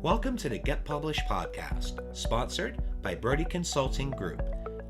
Welcome to the Get Published podcast, sponsored by Brodie Consulting Group.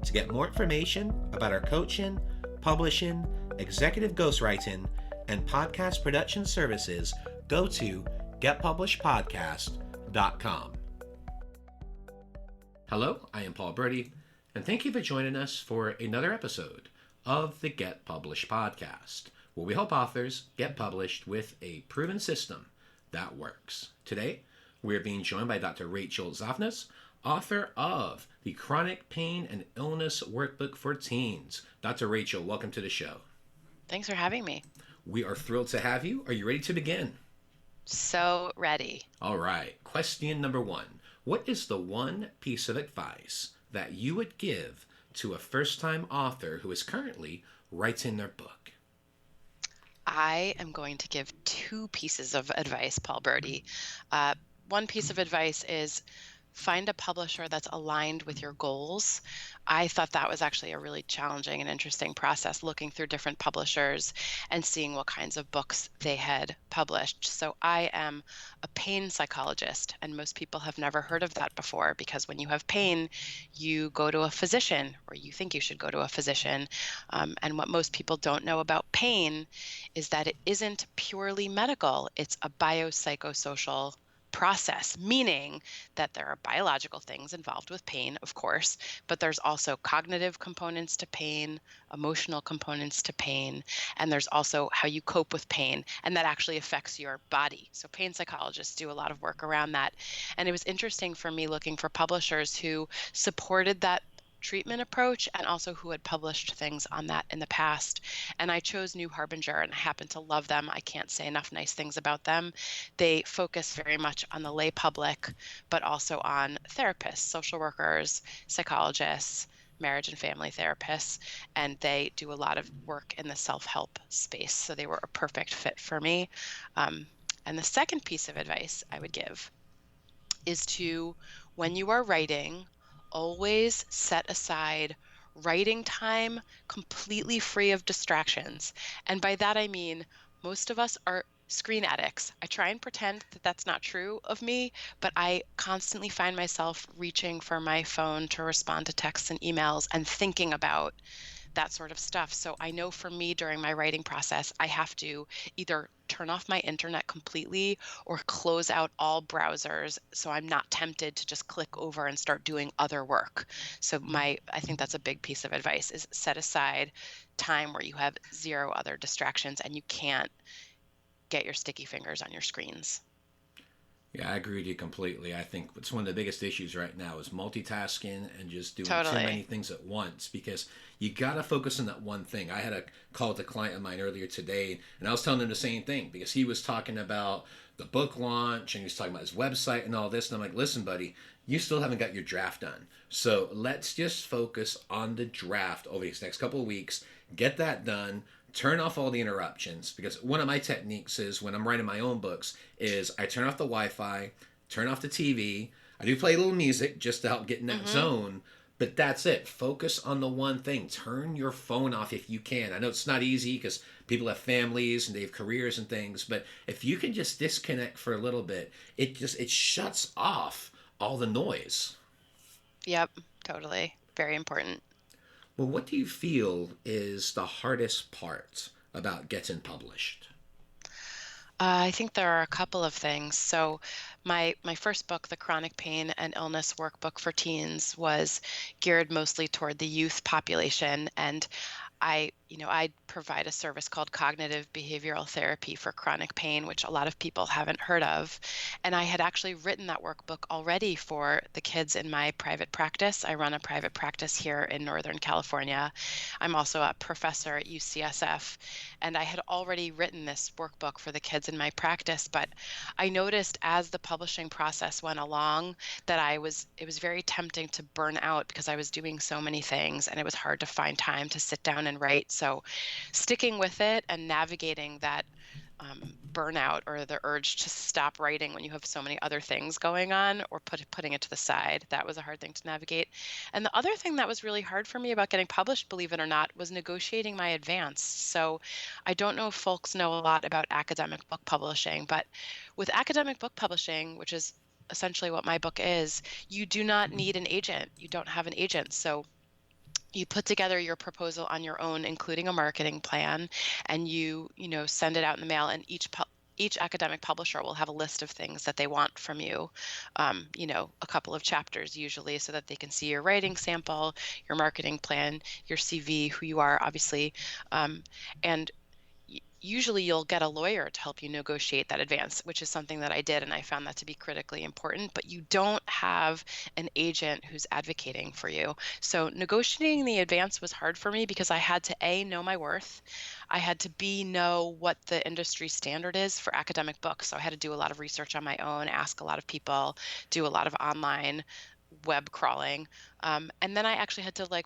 To get more information about our coaching, publishing, executive ghostwriting, and podcast production services, go to getpublishedpodcast.com. Hello, I am Paul Brodie, and thank you for joining us for another episode of the Get Published podcast, where we help authors get published with a proven system that works. Today, we are being joined by Dr. Rachel Zoffness, author of the Chronic Pain and Illness Workbook for Teens. Dr. Rachel, welcome to the show. Thanks for having me. We are thrilled to have you. Are you ready to begin? So ready. All right. Question number one. What is the one piece of advice that you would give to a first-time author who is currently writing their book? I am going to give two pieces of advice, Paul Brodie. One piece of advice is find a publisher that's aligned with your goals. I thought that was actually a really challenging and interesting process, looking through different publishers and seeing what kinds of books they had published. So I am a pain psychologist, and most people have never heard of that before, because when you have pain, you go to a physician, or you think you should go to a physician. And what most people don't know about pain is that it isn't purely medical. It's a biopsychosocial process, meaning that there are biological things involved with pain, of course, but there's also cognitive components to pain, emotional components to pain, and there's also how you cope with pain, and that actually affects your body. So pain psychologists do a lot of work around that. And it was interesting for me looking for publishers who supported that treatment approach and also who had published things on that in the past. And I chose New Harbinger, and I happen to love them. I can't say enough nice things about them. They focus very much on the lay public, but also on therapists, social workers, psychologists, marriage and family therapists, and they do a lot of work in the self-help space. So they were a perfect fit for me. And the second piece of advice I would give is to, when you are writing, always set aside writing time completely free of distractions. And by that I mean most of us are screen addicts. I try and pretend that that's not true of me, but I constantly find myself reaching for my phone to respond to texts and emails and thinking about that sort of stuff. So I know for me during my writing process, I have to either turn off my internet completely or close out all browsers so I'm not tempted to just click over and start doing other work. So I think that's a big piece of advice, is set aside time where you have zero other distractions and you can't get your sticky fingers on your screens. Yeah, I agree with you completely. I think it's one of the biggest issues right now is multitasking and just doing Totally. too many things at once, because you got to focus on that one thing. I had a call with a client of mine earlier today, and I was telling him the same thing, because he was talking about the book launch and he was talking about his website and all this. And I'm like, listen, buddy, you still haven't got your draft done. So let's just focus on the draft over these next couple of weeks, get that done. Turn off all the interruptions, because one of my techniques is when I'm writing my own books is I turn off the Wi-Fi, turn off the TV. I do play a little music just to help get in that zone, but that's it. Focus on the one thing. Turn your phone off if you can. I know it's not easy because people have families and they have careers and things, but if you can just disconnect for a little bit, it shuts off all the noise. Yep, totally. Very important. Well, what do you feel is the hardest part about getting published? I think there are a couple of things. So my first book, The Chronic Pain and Illness Workbook for Teens, was geared mostly toward the youth population. And I provide a service called cognitive behavioral therapy for chronic pain, which a lot of people haven't heard of. And I had actually written that workbook already for the kids in my private practice. I run a private practice here in Northern California. I'm also a professor at UCSF, and I had already written this workbook for the kids in my practice. But I noticed as the publishing process went along that it was very tempting to burn out, because I was doing so many things and it was hard to find time to sit down and write. So sticking with it and navigating that burnout or the urge to stop writing when you have so many other things going on, or putting it to the side. That was a hard thing to navigate. And the other thing that was really hard for me about getting published, believe it or not, was negotiating my advance. So I don't know if folks know a lot about academic book publishing, but with academic book publishing, which is essentially what my book is, you do not need an agent. You don't have an agent. So you put together your proposal on your own, including a marketing plan, and you send it out in the mail, and each academic publisher will have a list of things that they want from you, a couple of chapters usually, so that they can see your writing sample, your marketing plan, your CV, who you are, obviously, and usually you'll get a lawyer to help you negotiate that advance, which is something that I did, and I found that to be critically important. But you don't have an agent who's advocating for you. So negotiating the advance was hard for me because I had to A, know my worth. I had to B, know what the industry standard is for academic books. So I had to do a lot of research on my own, ask a lot of people, do a lot of online web crawling. And then I actually had to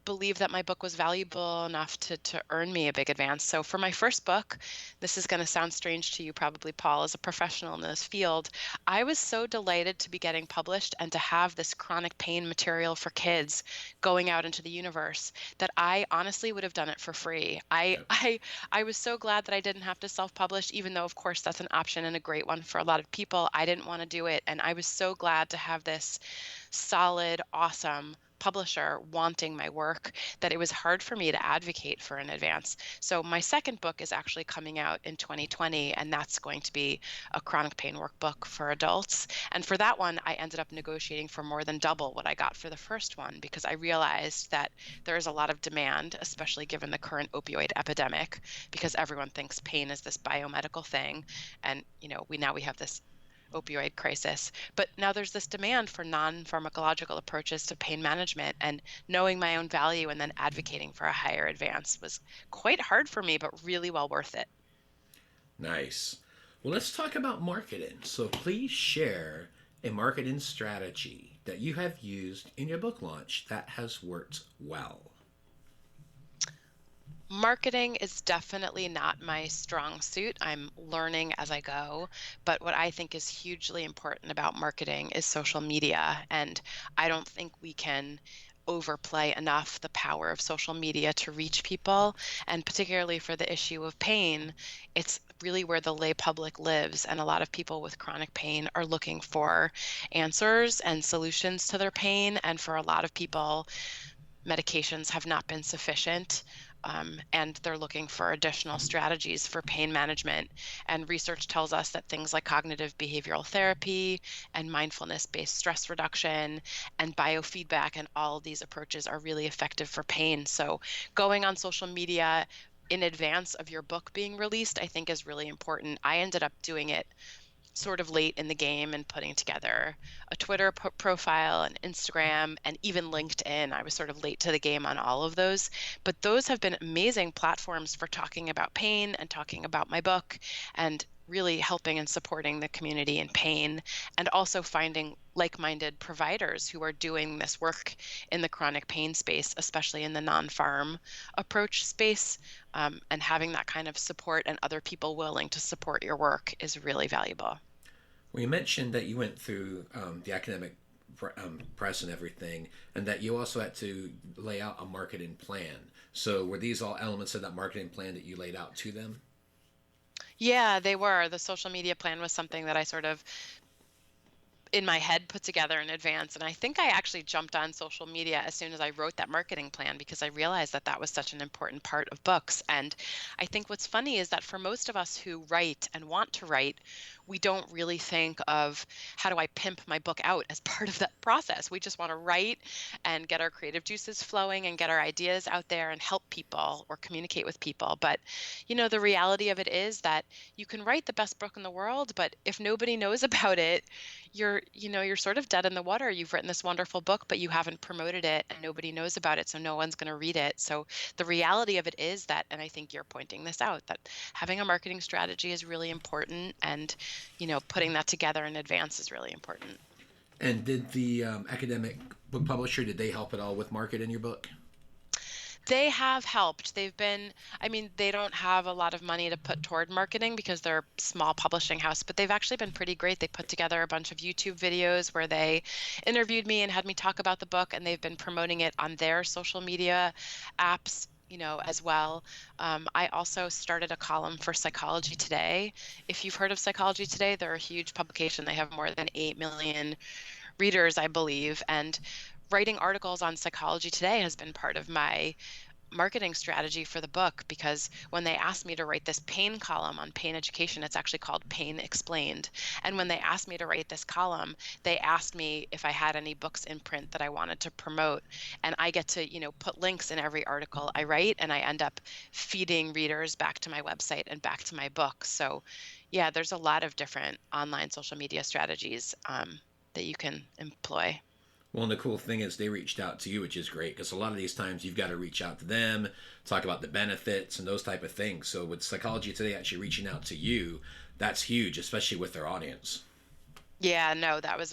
believe that my book was valuable enough to earn me a big advance. So for my first book, this is going to sound strange to you probably, Paul, as a professional in this field, I was so delighted to be getting published and to have this chronic pain material for kids going out into the universe that I honestly would have done it for free. I Yep. I I was so glad that I didn't have to self-publish, even though of course that's an option and a great one for a lot of people. I didn't want to do it, and I was so glad to have this solid, awesome publisher wanting my work that it was hard for me to advocate for an advance. So my second book is actually coming out in 2020, and that's going to be a chronic pain workbook for adults. And for that one, I ended up negotiating for more than double what I got for the first one because I realized that there is a lot of demand, especially given the current opioid epidemic, because everyone thinks pain is this biomedical thing. And, we have this opioid crisis. But now there's this demand for non-pharmacological approaches to pain management, and knowing my own value and then advocating for a higher advance was quite hard for me, but really well worth it. Nice. Well, let's talk about marketing. So please share a marketing strategy that you have used in your book launch that has worked well. Marketing is definitely not my strong suit. I'm learning as I go. But what I think is hugely important about marketing is social media. And I don't think we can overplay enough the power of social media to reach people. And particularly for the issue of pain, it's really where the lay public lives. And a lot of people with chronic pain are looking for answers and solutions to their pain. And for a lot of people, medications have not been sufficient, and they're looking for additional strategies for pain management. And research tells us that things like cognitive behavioral therapy and mindfulness-based stress reduction and biofeedback and all of these approaches are really effective for pain. So going on social media in advance of your book being released, I think is really important. I ended up doing it sort of late in the game and putting together a Twitter profile, an Instagram, and even LinkedIn. I was sort of late to the game on all of those, but those have been amazing platforms for talking about pain and talking about my book and really helping and supporting the community in pain, and also finding like-minded providers who are doing this work in the chronic pain space, especially in the non-pharm approach space, and having that kind of support and other people willing to support your work is really valuable. Well, you mentioned that you went through the academic press and everything, and that you also had to lay out a marketing plan. So, were these all elements of that marketing plan that you laid out to them? Yeah, they were. The social media plan was something that I sort of in my head put together in advance. And I think I actually jumped on social media as soon as I wrote that marketing plan because I realized that that was such an important part of books. And I think what's funny is that for most of us who write and want to write, we don't really think of how do I pimp my book out as part of that process. We just want to write and get our creative juices flowing and get our ideas out there and help people or communicate with people. But, the reality of it is that you can write the best book in the world, but if nobody knows about it, you're sort of dead in the water. You've written this wonderful book, but you haven't promoted it and nobody knows about it, so no one's going to read it. So the reality of it is that, and I think you're pointing this out, that having a marketing strategy is really important, and putting that together in advance is really important. And did the academic book publisher, did they help at all with marketing your book? They have helped. I mean, they don't have a lot of money to put toward marketing because they're a small publishing house, but they've actually been pretty great. They put together a bunch of YouTube videos where they interviewed me and had me talk about the book, and they've been promoting it on their social media apps, as well. I also started a column for Psychology Today. If you've heard of Psychology Today, they're a huge publication. They have more than 8 million readers, I believe. And writing articles on Psychology Today has been part of my marketing strategy for the book, because when they asked me to write this pain column on pain education, it's actually called Pain Explained. And when they asked me to write this column, they asked me if I had any books in print that I wanted to promote. And I get to, put links in every article I write, and I end up feeding readers back to my website and back to my book. So yeah, there's a lot of different online social media strategies that you can employ. Well, and the cool thing is they reached out to you, which is great because a lot of these times you've got to reach out to them, talk about the benefits and those type of things. So with Psychology Today actually reaching out to you, that's huge, especially with their audience. Yeah, no, that was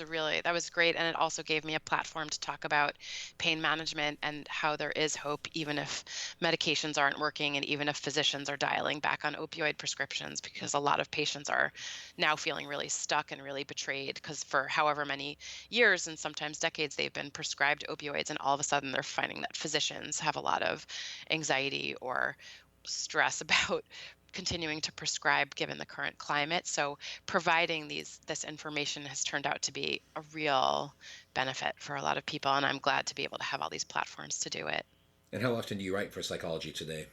great. And it also gave me a platform to talk about pain management and how there is hope, even if medications aren't working and even if physicians are dialing back on opioid prescriptions, because a lot of patients are now feeling really stuck and really betrayed because for however many years and sometimes decades they've been prescribed opioids, and all of a sudden they're finding that physicians have a lot of anxiety or stress about continuing to prescribe given the current climate. So providing this information has turned out to be a real benefit for a lot of people, and I'm glad to be able to have all these platforms to do it. And how often do you write for Psychology Today?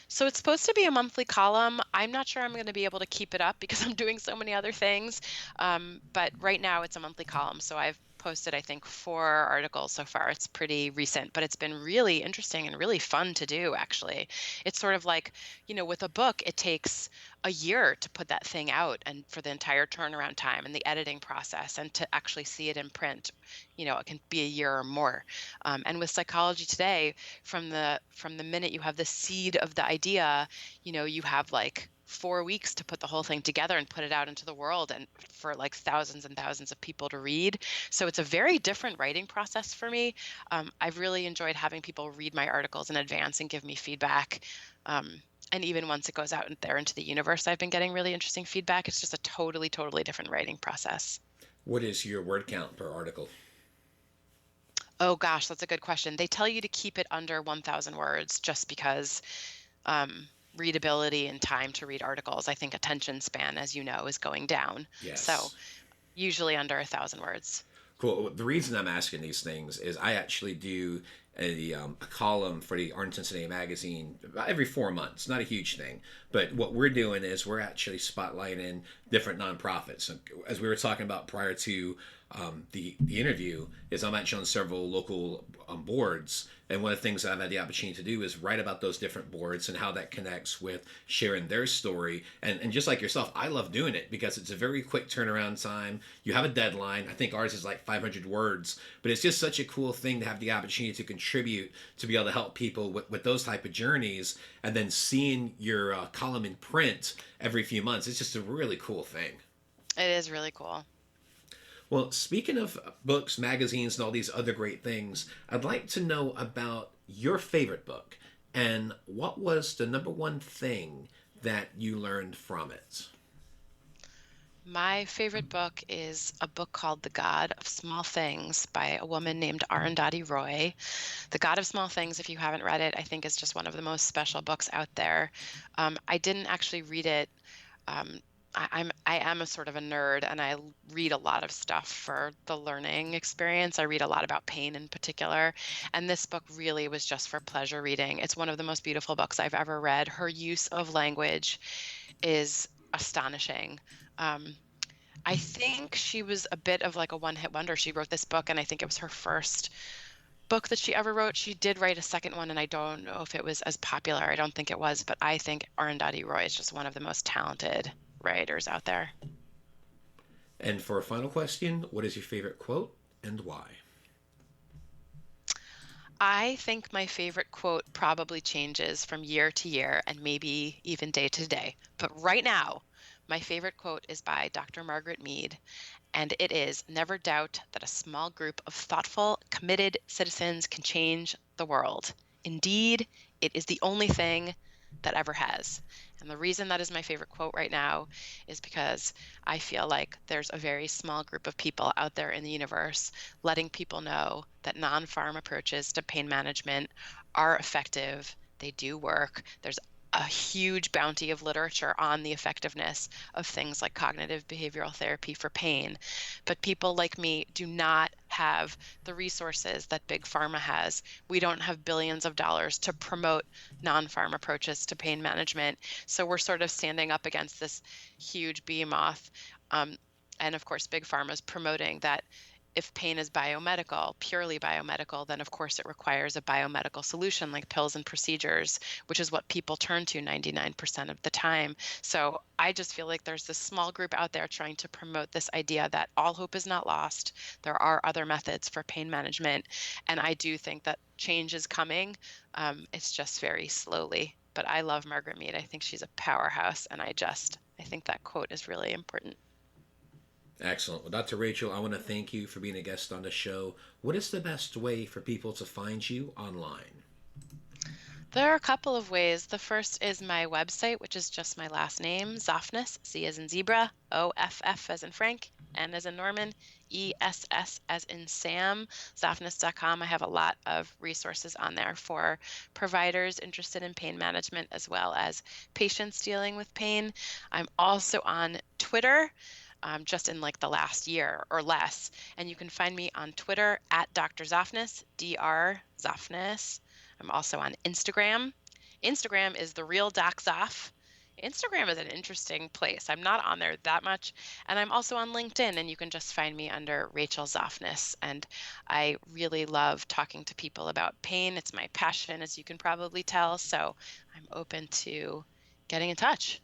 So it's supposed to be a monthly column. I'm not sure I'm going to be able to keep it up because I'm doing so many other things. But right now it's a monthly column. So I've posted, I think, 4 articles so far. It's pretty recent, but it's been really interesting and really fun to do, actually. It's sort of like, with a book, it takes a year to put that thing out and for the entire turnaround time and the editing process and to actually see it in print, it can be a year or more. And with Psychology Today, from the minute you have the seed of the idea, you have like 4 weeks to put the whole thing together and put it out into the world and for like thousands and thousands of people to read. So it's a very different writing process for me. I've really enjoyed having people read my articles in advance and give me feedback. And even once it goes out there into the universe, I've been getting really interesting feedback. It's just a totally, totally different writing process. What is your word count per article? Oh gosh, that's a good question. They tell you to keep it under 1,000 words just because um, readability and time to read articles. I think attention span, as you know, is going down. So Yes. usually under 1,000 words. Cool. The reason I'm asking these things is I actually do a column for the Arlington Today magazine about every 4 months. Not a huge thing, but what we're doing is we're actually spotlighting different nonprofits. And as we were talking about prior to the interview, is I'm actually on several local boards, and one of the things that I've had the opportunity to do is write about those different boards and how that connects with sharing their story. And just like yourself, I love doing it because it's a very quick turnaround time. You have a deadline. I think ours is like 500 words, but it's just such a cool thing to have the opportunity to contribute, to be able to help people with those type of journeys, and then seeing your column in print every few months. It's just a really cool thing. It is really cool. Well, speaking of books, magazines, and all these other great things, I'd like to know about your favorite book and what was the number one thing that you learned from it. My favorite book is a book called The God of Small Things by a woman named Arundhati Roy. The God of Small Things, if you haven't read it, I think is just one of the most special books out there. I didn't actually read it. Um, I am a sort of a nerd, and I read a lot of stuff for the learning experience. I read a lot about pain in particular, and this book really was just for pleasure reading. It's one of the most beautiful books I've ever read. Her use of language is astonishing. Um, I think she was a bit of like a one-hit wonder. She wrote this book, and I think it was her first book that she ever wrote. She did write a second one, and I don't know if it was as popular. I don't think it was, but I think Arundhati Roy is just one of the most talented writers out there. And for a final question, what is your favorite quote and why? I think my favorite quote probably changes from year to year and maybe even day to day. But right now, my favorite quote is by Dr. Margaret Mead, and it is, "Never doubt that a small group of thoughtful, committed citizens can change the world. Indeed, it is the only thing that ever has." And the reason that is my favorite quote right now is because I feel like there's a very small group of people out there in the universe letting people know that non-pharm approaches to pain management are effective. They do work. There's a huge bounty of literature on the effectiveness of things like cognitive behavioral therapy for pain. But people like me do not have the resources that Big Pharma has. We don't have billions of dollars to promote non-pharm approaches to pain management. So we're sort of standing up against this huge behemoth. And of course, Big Pharma is promoting that if pain is biomedical, purely biomedical, then of course it requires a biomedical solution like pills and procedures, which is what people turn to 99% of the time. So I just feel like there's this small group out there trying to promote this idea that all hope is not lost. There are other methods for pain management. And I do think that change is coming. It's just very slowly. But I love Margaret Mead. I think she's a powerhouse. And I think that quote is really important. Excellent. Well, Dr. Rachel, I want to thank you for being a guest on the show. What is the best way for people to find you online? There are a couple of ways. The first is my website, which is just my last name, Zoffness, Z as in zebra, OFF as in Frank, N as in Norman, ESS as in Sam, Zoffness.com. I have a lot of resources on there for providers interested in pain management as well as patients dealing with pain. I'm also on Twitter. Just in like the last year or less. And you can find me on Twitter at Dr. Zoffness, Dr. Zoffness. I'm also on Instagram. Instagram is the real Doc Zoff. Instagram is an interesting place. I'm not on there that much. And I'm also on LinkedIn, and you can just find me under Rachel Zoffness. And I really love talking to people about pain. It's my passion, as you can probably tell. So I'm open to getting in touch.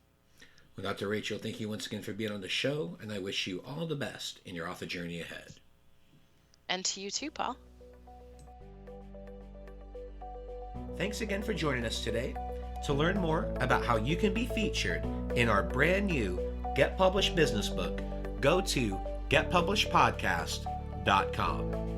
Well, Dr. Rachel, thank you once again for being on the show, and I wish you all the best in your author journey ahead. And to you too, Paul. Thanks again for joining us today. To learn more about how you can be featured in our brand new Get Published business book, go to getpublishedpodcast.com.